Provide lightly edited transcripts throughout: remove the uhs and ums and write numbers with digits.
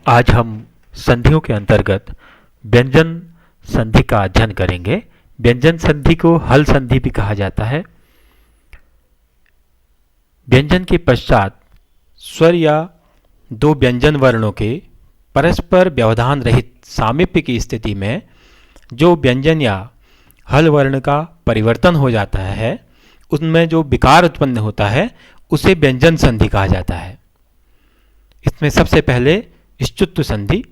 आज हम संधियों के अंतर्गत व्यंजन संधि का अध्ययन करेंगे। व्यंजन संधि को हल संधि भी कहा जाता है। व्यंजन के पश्चात स्वर या दो व्यंजन वर्णों के परस्पर व्यवधान रहित सामीप्य की स्थिति में जो व्यंजन या हल वर्ण का परिवर्तन हो जाता है, उसमें जो विकार उत्पन्न होता है उसे व्यंजन संधि कहा जाता है। इसमें सबसे पहले इष्टुत्व संधि,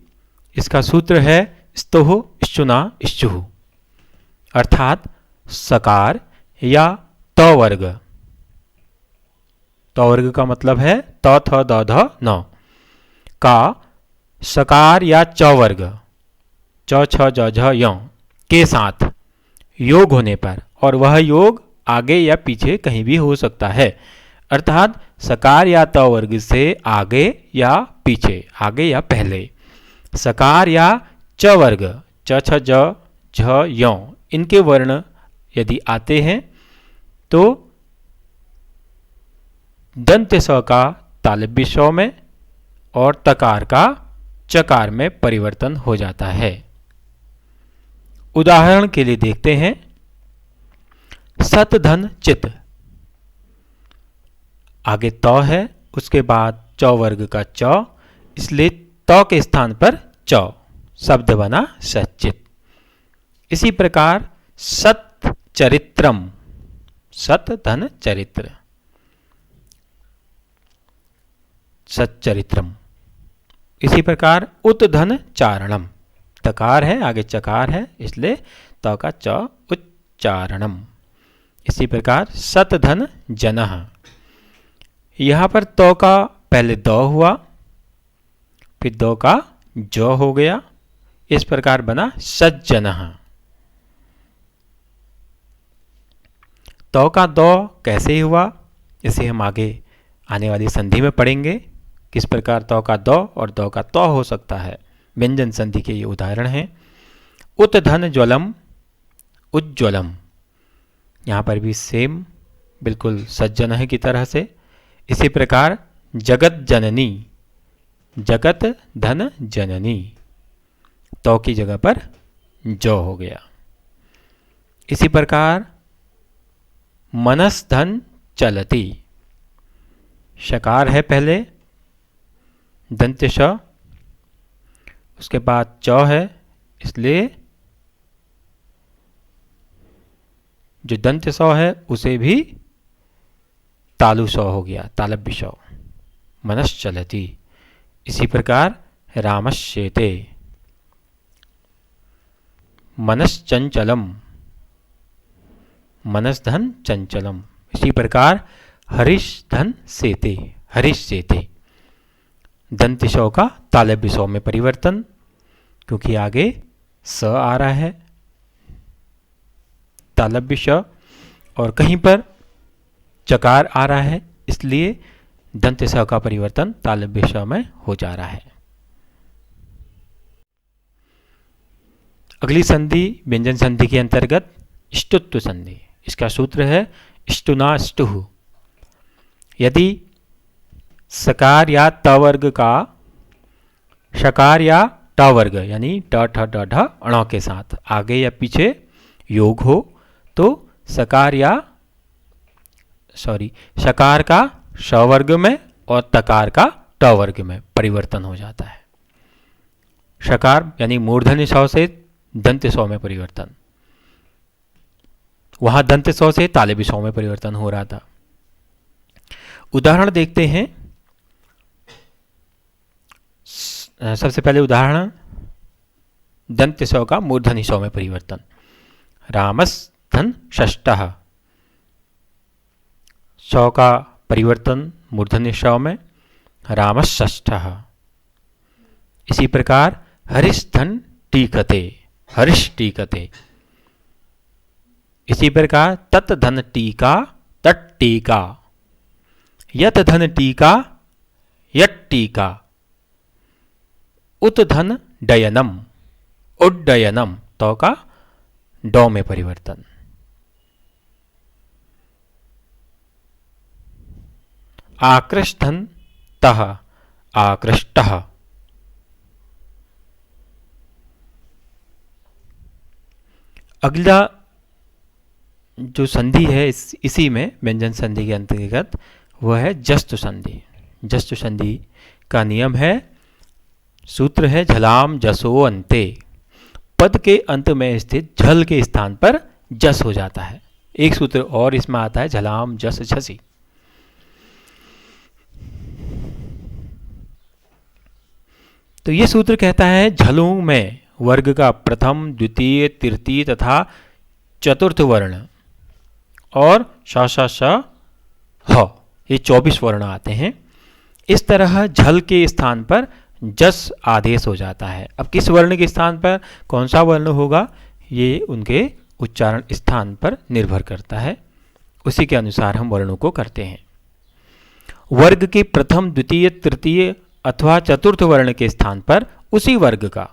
इसका सूत्र है स्तुः इष्टुना इष्टुः, अर्थात सकार या त वर्ग। त वर्ग का मतलब है त थ द ध न का सकार या च वर्ग च छ ज झ य के साथ योग होने पर, और वह योग आगे या पीछे कहीं भी हो सकता है, अर्थात सकार या त वर्ग से आगे या पीछे, आगे या पहले। सकार या च वर्ग च छ ज झ य इनके वर्ण यदि आते हैं तो दंत्य स का तालव्य स में और तकार का चकार में परिवर्तन हो जाता है। उदाहरण के लिए देखते हैं, सत धन चित, आगे त है, उसके बाद च वर्ग का च, इसलिए त के स्थान पर च, शब्द बना सच्चित। इसी प्रकार सत चरित्रम, सत धन चरित्र, सच्चरित्रम। इसी प्रकार उत धन चारणम, तकार है, आगे चकार है, इसलिए त का च उच्चारणम। इसी प्रकार सत धन जनः, यहाँ पर तो का पहले द हुआ, फिर दो का ज हो गया, इस प्रकार बना सज्जनः। तो का दो कैसे हुआ, इसे हम आगे आने वाली संधि में पढ़ेंगे, किस प्रकार तो का दो और दो का तो हो सकता है। व्यंजन संधि के ये उदाहरण हैं। उत धन ज्वलम उज्ज्वलम, यहाँ पर भी सेम बिल्कुल सज्जन की तरह से। इसी प्रकार जगत जननी, जगत धन जननी, तो की जगह पर जो हो गया। इसी प्रकार मनस धन चलती, शकार है पहले, दंत्य श, उसके बाद च है, इसलिए जो दंत्य स है उसे भी तालु स हो गया, तालव्य स, मनस चलती। इसी प्रकार रामश्येते, मनस चंचलम, मनस धन चंचलम। इसी प्रकार हरीश धन सेते, हरीश सेते, दंत्य स का तालव्य स में परिवर्तन, क्योंकि आगे स आ रहा है, तालव्य स, और कहीं पर चकार आ रहा है, इसलिए दंत्य स का परिवर्तन तालव्य स में हो जा रहा है। अगली संधि व्यंजन संधि के अंतर्गत इष्टुत्व संधि, इसका सूत्र है इष्टुना इष्टुः। यदि सकार या त वर्ग का शकार या ट वर्ग यानी ट ठ ड ढ अण के साथ आगे या पीछे योग हो तो सकार का श वर्ग में और तकार का ट वर्ग में परिवर्तन हो जाता है। शकार यानी मूर्धन्य स से दंत्य स में परिवर्तन, वहां दंत्य स से तालव्य स में परिवर्तन हो रहा था। उदाहरण देखते हैं। सबसे पहले उदाहरण दंत्य स का मूर्धन्य स में परिवर्तन, रामस धन षष्ठः, स का परिवर्तन मूर्धन्य स में, रामस षष्ठः। इसी प्रकार हरिश धन टीकते, हरिश टीकते। इसी प्रकार तत् धन टीका, तट टीका, यत धन टीका, यट टीका, उत धन डयनम, उड्डयनम, तो का डौ में परिवर्तन। आकृष्ट धन तः, आकृष्टः, अगला जो संधि है इसी में व्यंजन संधि के अंतर्गत वह है जस्तु संधि। जस्तु संधि का नियम है, सूत्र है झलाम जसो अंते। पद के अंत में स्थित झल के स्थान पर जस हो जाता है। एक सूत्र और इसमें आता है झलाम जस झसी। तो ये सूत्र कहता है झलों में वर्ग का प्रथम, द्वितीय, तृतीय तथा चतुर्थ वर्ण और श श श ह ये 24 वर्ण आते हैं। इस तरह झल के स्थान पर जस आदेश हो जाता है। अब किस वर्ण के स्थान पर कौन सा वर्ण होगा ये उनके उच्चारण स्थान पर निर्भर करता है, उसी के अनुसार हम वर्णों को करते हैं। वर्ग के प्रथम, द्वितीय, तृतीय अथवा चतुर्थ वर्ण के स्थान पर उसी वर्ग का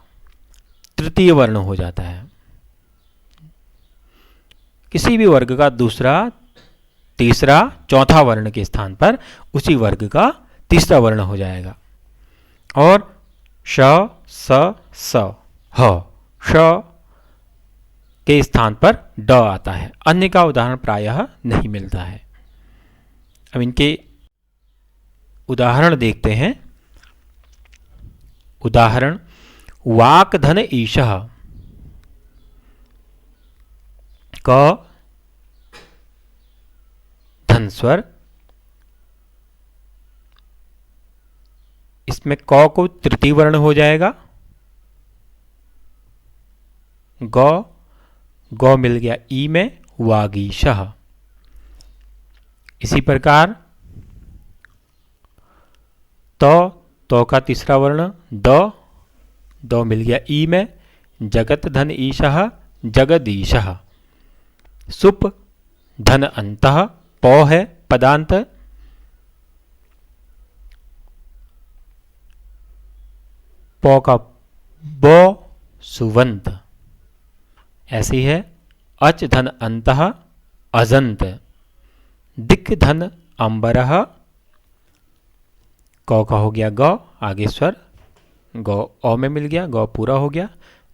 तृतीय वर्ण हो जाता है। किसी भी वर्ग का दूसरा, तीसरा, चौथा वर्ण के स्थान पर उसी वर्ग का तीसरा वर्ण हो जाएगा। और श, स, स, ह, श के स्थान पर ड आता है। अन्य का उदाहरण प्रायः नहीं मिलता है। अब इनके उदाहरण देखते हैं। उदाहरण वाक धन ईशः, क धन स्वर, इसमें क को तृतीय वर्ण हो जाएगा। गौ मिल गया ई में, वागीशः। इसी प्रकार तो का तीसरा वर्ण द मिल गया ई में, जगत धन ईशः, जगदीशः। सुप धन अंतः, पौ है पदांत। पौ का बो, सुवंत। ऐसी है अच धन अंतः, अजंत। दिक् धन अंबरः, कौ का हो गया ग, आगे स्वर गौ औ में मिल गया, गौ पूरा हो गया,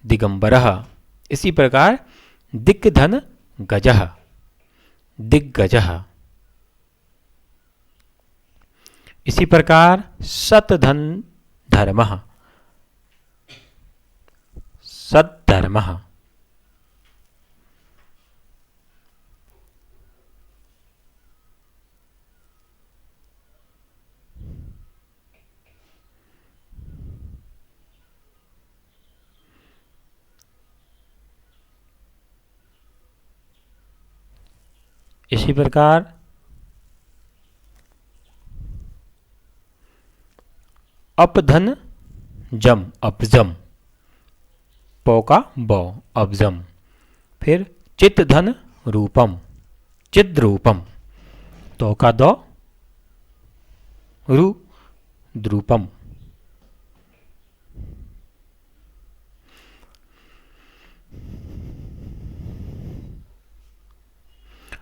दिगंबरः। इसी प्रकार दिक् धन गजः, दिग्गजः। इसी प्रकार सत धन धर्मः, सद्धर्मः। इसी प्रकार अपधन जम, अपजम। पौ का बौ, अपजम। फिर चित्त धन रूपम, चिद्रूपम। तो का दो, रु, द्रूपम।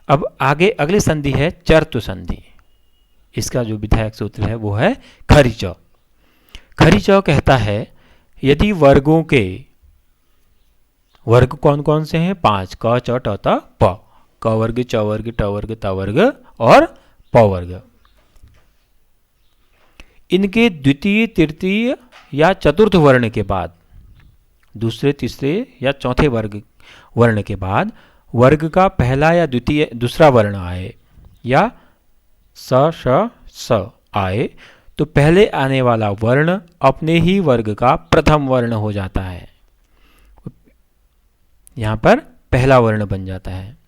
अब आगे अगली संधि है चर्तु संधि। इसका जो विधायक सूत्र है वो है खरिच। खरिच कहता है यदि वर्गों के वर्ग कौन कौन से हैं? 5, क, च, ट, त, प। क वर्ग, च वर्ग, ट वर्ग, त वर्ग और प वर्ग। इनके द्वितीय, तृतीय या चतुर्थ वर्ण के बाद, दूसरे, तीसरे या चौथे वर्ण के बाद वर्ग का पहला या द्वितीय दूसरा वर्ण आए या स, श, स आए तो पहले आने वाला वर्ण अपने ही वर्ग का प्रथम वर्ण हो जाता है। यहां पर पहला वर्ण बन जाता है।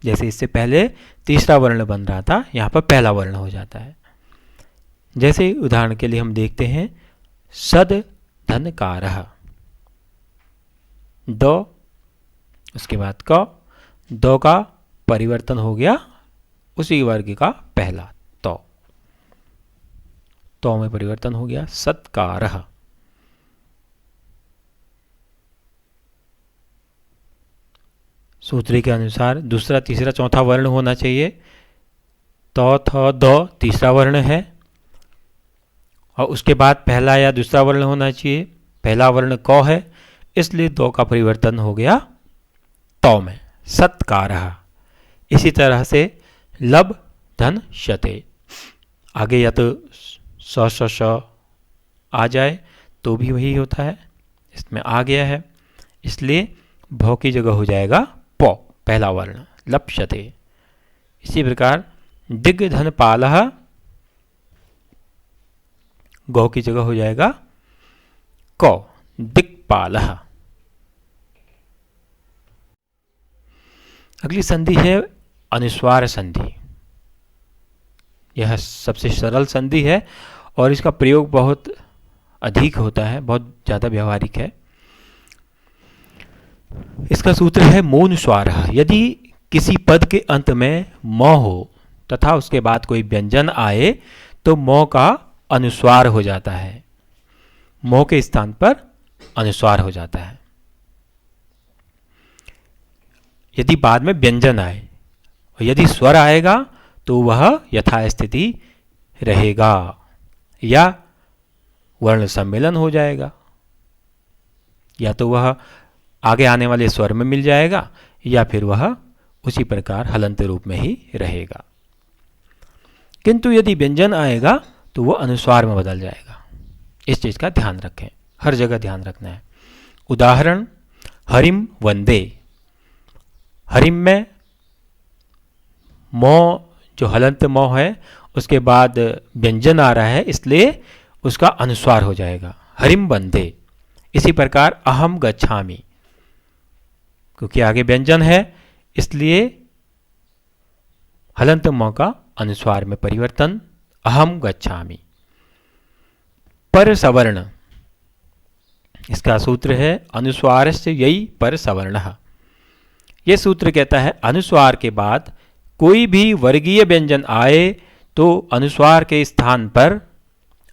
जैसे इससे पहले तीसरा वर्ण बन रहा था, यहां पर पहला वर्ण हो जाता है। जैसे उदाहरण के लिए हम देखते हैं सद धनकारः, द, उसके बाद क, दो का परिवर्तन हो गया उसी वर्ग का पहला तो में परिवर्तन हो गया सत्कारः। सूत्री के अनुसार दूसरा, तीसरा, चौथा वर्ण होना चाहिए। तो, थ, द तीसरा वर्ण है और उसके बाद पहला या दूसरा वर्ण होना चाहिए। पहला वर्ण क है, इसलिए दो का परिवर्तन हो गया तौ में सत्कारः। इसी तरह से लब धन शते, आगे या तो स आ जाए तो भी वही होता है, इसमें आ गया है, इसलिए भौ की जगह हो जाएगा पौ, पहला वर्ण लप्यते। इसी प्रकार दिग् धन पालः, गौ की जगह हो जाएगा कौ, दिक्पालः। अगली संधि है अनुस्वार संधि। यह सबसे सरल संधि है और इसका प्रयोग बहुत अधिक होता है, बहुत ज़्यादा व्यवहारिक है। इसका सूत्र है मोनुस्वार। यदि किसी पद के अंत में म हो तथा उसके बाद कोई व्यंजन आए तो म का अनुस्वार हो जाता है, म के स्थान पर अनुस्वार हो जाता है। यदि बाद में व्यंजन आए और यदि स्वर आएगा तो वह यथास्थिति रहेगा या वर्ण सम्मेलन हो जाएगा, या तो वह आगे आने वाले स्वर में मिल जाएगा या फिर वह उसी प्रकार हलंत रूप में ही रहेगा। किंतु यदि व्यंजन आएगा तो वह अनुस्वार में बदल जाएगा। इस चीज का ध्यान रखें, हर जगह ध्यान रखना है। उदाहरण हरिम वंदे। हरिम में मौ जो हलंत मौ है उसके बाद व्यंजन आ रहा है, इसलिए उसका अनुस्वार हो जाएगा हरिम वंदे। इसी प्रकार अहम गच्छामि, क्योंकि आगे व्यंजन है इसलिए हलंत मौ का अनुस्वार में परिवर्तन, अहम गच्छामि। पर सवर्ण, इसका सूत्र है अनुस्वारस्य यही पर सवर्णः। यह सूत्र कहता है अनुस्वार के बाद कोई भी वर्गीय व्यंजन आए तो अनुस्वार के स्थान पर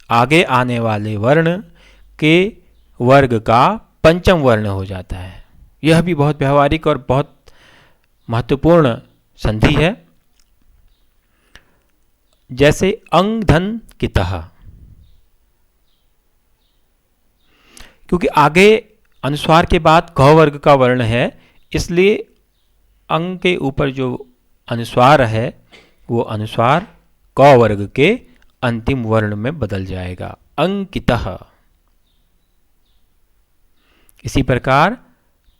आगे आने वाले वर्ण के वर्ग का पंचम वर्ण हो जाता है। यह भी बहुत व्यवहारिक और बहुत महत्वपूर्ण संधि है। जैसे अंग धन कितः, क्योंकि आगे अनुस्वार के बाद क वर्ग का वर्ण है, इसलिए अंग के ऊपर जो अनुस्वार है वो अनुस्वार क वर्ग के अंतिम वर्ण में बदल जाएगा, अंकितः। इसी प्रकार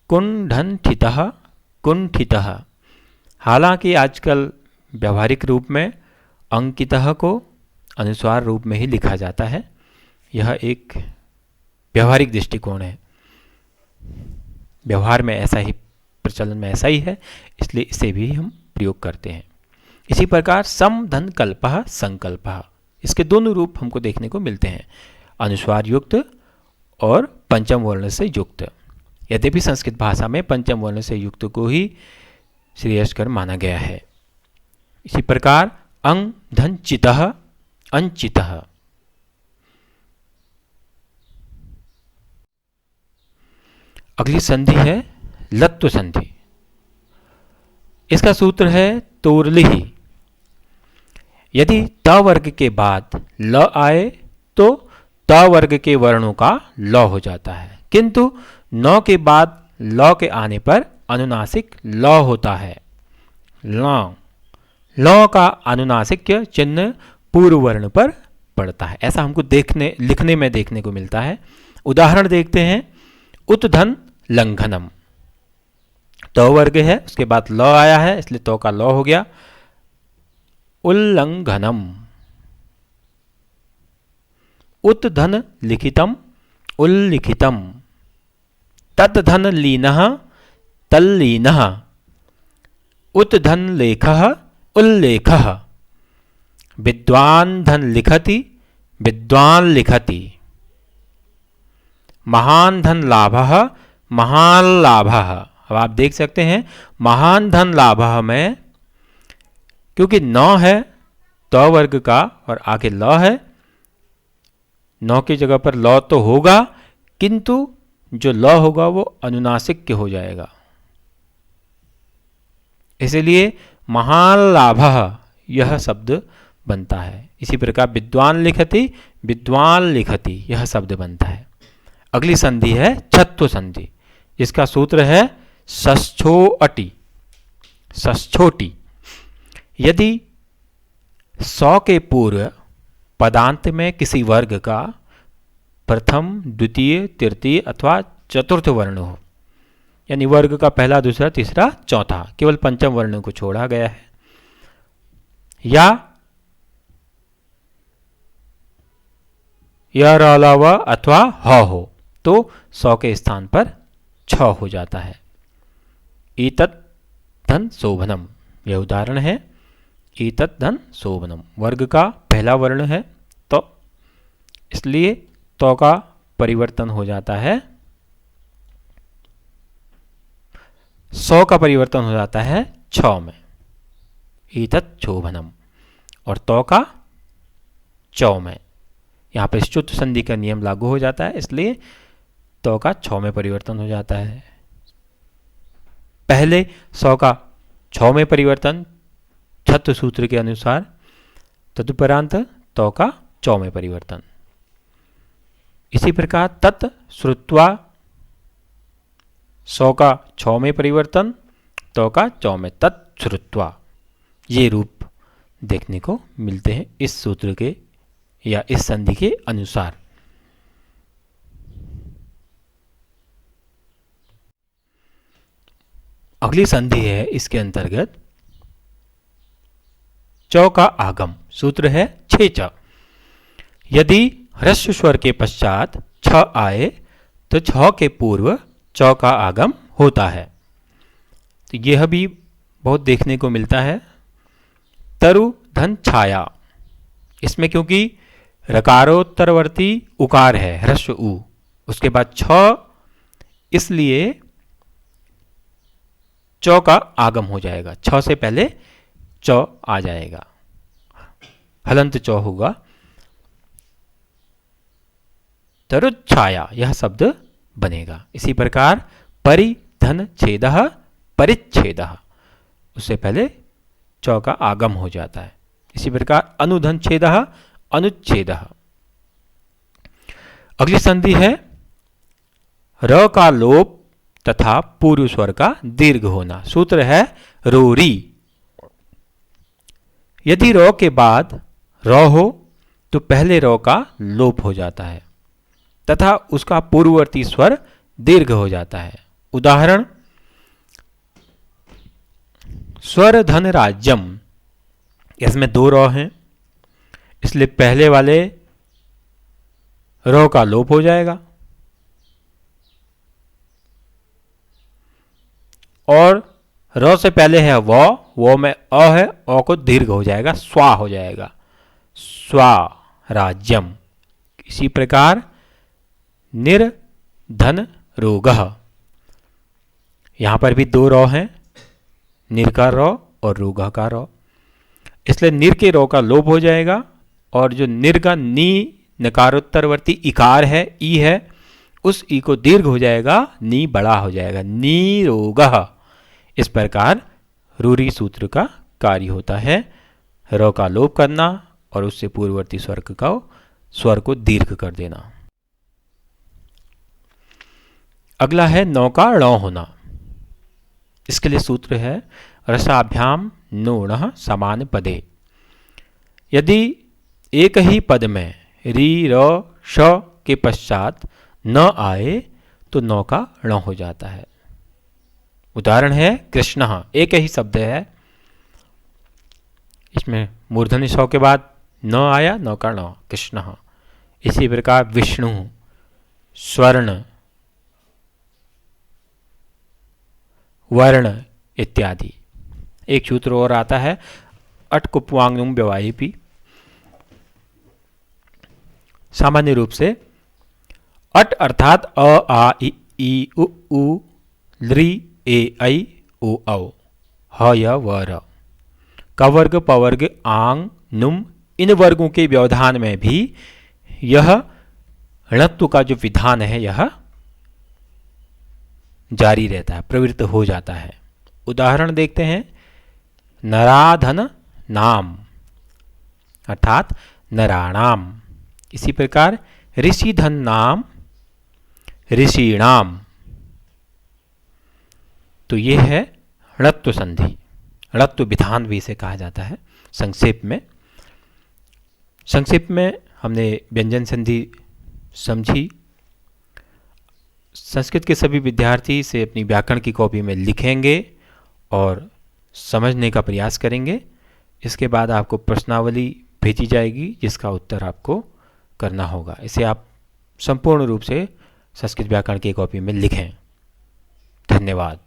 कुंठितः, कुंठितः। हालांकि आजकल व्यवहारिक रूप में अंकितः को अनुस्वार रूप में ही लिखा जाता है, यह एक व्यवहारिक दृष्टिकोण है, व्यवहार में ऐसा ही, प्रचलन में ऐसा ही है, इसलिए इसे भी हम प्रयोग करते हैं। इसी प्रकार सम धन कल्पः संकल्पः, इसके दोनों रूप हमको देखने को मिलते हैं, अनुस्वार युक्त और पंचम वर्ण से युक्त। यद्यपि संस्कृत भाषा में पंचम वर्ण से युक्त को ही श्रेयस्कर माना गया है। इसी प्रकार अंग धन चितः अंचितः। अगली संधि है लत्व संधि। इसका सूत्र है तोरलिहि। यदि त वर्ग के बाद ल आए तो त वर्ग के वर्णों का ल हो जाता है, किंतु न के बाद ल के आने पर अनुनासिक ल होता है। ल का अनुनासिक चिन्ह पूर्व वर्ण पर पड़ता है, ऐसा हमको लिखने में देखने को मिलता है। उदाहरण देखते हैं, उत्धन लंघनम। तो वर्ग है, उसके बाद ल आया है, इसलिए तो का ल हो गया। उल्लंघनम। उत्धन लिखितम उल्लिखितम। तद्धन लीनः तल्लीनः। उत्धन लेखः उल्लेखः। विद्वान धन लिखति विद्वान लिखति। महान धन लाभः महान लाभः। अब आप देख सकते हैं महान धन लाभः में क्योंकि न है त वर्ग का और आगे ल है, न की जगह पर ल तो होगा, किंतु जो ल होगा वो अनुनासिक हो जाएगा, इसलिए महान लाभः यह शब्द बनता है। इसी प्रकार विद्वान लिखति विद्वान लिखति यह शब्द बनता है। अगली संधि है छत्व संधि, जिसका सूत्र है षष्ठोअटि, षष्ठोटि। यदि 100 के पूर्व पदांत में किसी वर्ग का प्रथम, द्वितीय, तृतीय अथवा चतुर्थ वर्ण हो, यानी वर्ग का पहला, दूसरा, तीसरा, चौथा, केवल पंचम वर्ण को छोड़ा गया है, या अलावा अथवा ह हो, तो 100 के स्थान पर 6 हो जाता है। एतत् धन शोभनम, यह उदाहरण है। एतत् धन शोभनम वर्ग का पहला वर्ण है, तो इसलिए तो का परिवर्तन हो जाता है, 100 का परिवर्तन हो जाता है 6 में। एतत् शोभनम, और तो का 6 में। यहाँ पर च्युत संधि का नियम लागू हो जाता है, इसलिए तो का 6 में परिवर्तन हो जाता है। पहले 100 का 6 में परिवर्तन छत्त सूत्र के अनुसार, तदुपरांत तो का 6 में परिवर्तन। इसी प्रकार तत् श्रुत्वा 100 का 6 में परिवर्तन, तो का 6 में, तत् श्रुत्वा, ये रूप देखने को मिलते हैं इस सूत्र के या इस संधि के अनुसार। अगली संधि है इसके अंतर्गत चौ का आगम। सूत्र है 6 यदि ह्रस्व स्वर के पश्चात छ आए तो छ के पूर्व चौ का आगम होता है। तो यह भी बहुत देखने को मिलता है। तरु धन छाया, इसमें क्योंकि रकारोत्तरवर्ती उकार है ह्रस्व उ, उसके बाद छ, इसलिए चौ का आगम हो जाएगा। छ से पहले चौ आ जाएगा, हलंत चौ होगा। तरुच्छाया यह शब्द बनेगा। इसी प्रकार परिधन छेदः परिच्छेदः, उससे पहले चौ का आगम हो जाता है। इसी प्रकार अनुधन छेदः अनुच्छेदः। अगली संधि है र का लोप तथा पूर्व स्वर का दीर्घ होना। सूत्र है रोरी। यदि रो के बाद र हो तो पहले रो का लोप हो जाता है तथा उसका पूर्ववर्ती स्वर दीर्घ हो जाता है। उदाहरण स्वर धन राज्यम, इसमें 2 रो हैं, इसलिए पहले वाले रो का लोप हो जाएगा और रो से पहले है वो में अ है, अ को दीर्घ हो जाएगा, स्वा हो जाएगा, स्वा राज्यम। इसी प्रकार निर्धन रोगः, यहां पर भी 2 रो हैं, निर का रो और रोगा का रो, इसलिए निर के रो का लोप हो जाएगा और जो निर का नी नकारोत्तरवर्ती इकार है, ई है, उस ई को दीर्घ हो जाएगा, नी बड़ा हो जाएगा, नी रोगः। इस प्रकार रूरी सूत्र का कार्य होता है रो का लोप करना और उससे पूर्ववर्ती स्वर को दीर्घ कर देना। अगला है नौ का ण होना। इसके लिए सूत्र है रसाभ्याम नोणः समान पदे। यदि एक ही पद में री र श के पश्चात न आए तो नौ का ण हो जाता है। उदाहरण है कृष्णः, एक ही शब्द है, इसमें मूर्धन्य ष के बाद न आया, नौ का ण, कृष्णः। इसी प्रकार विष्णु, स्वर्ण, वर्ण इत्यादि। एक सूत्र और आता है अटकुप्वांगुम व्यवाहिपी। सामान्य रूप से अट अर्थात अ आ ई उ लृ ए ऐ ओ औ, ह य व र। कवर्ग पवर्ग आंग नुम, इन वर्गों के व्यवधान में भी यह णत्व का जो विधान है यह जारी रहता है, प्रवृत्त हो जाता है। उदाहरण देखते हैं नराधन नाम अर्थात नराणाम। इसी प्रकार ऋषिधन नाम ऋषिणाम। तो ये है णत्व संधि। णत्व विधान भी इसे कहा जाता है संक्षेप में। संक्षेप में हमने व्यंजन संधि समझी। संस्कृत के सभी विद्यार्थी इसे अपनी व्याकरण की कॉपी में लिखेंगे और समझने का प्रयास करेंगे। इसके बाद आपको प्रश्नावली भेजी जाएगी जिसका उत्तर आपको करना होगा। इसे आप संपूर्ण रूप से संस्कृत व्याकरण की कॉपी में लिखें। धन्यवाद।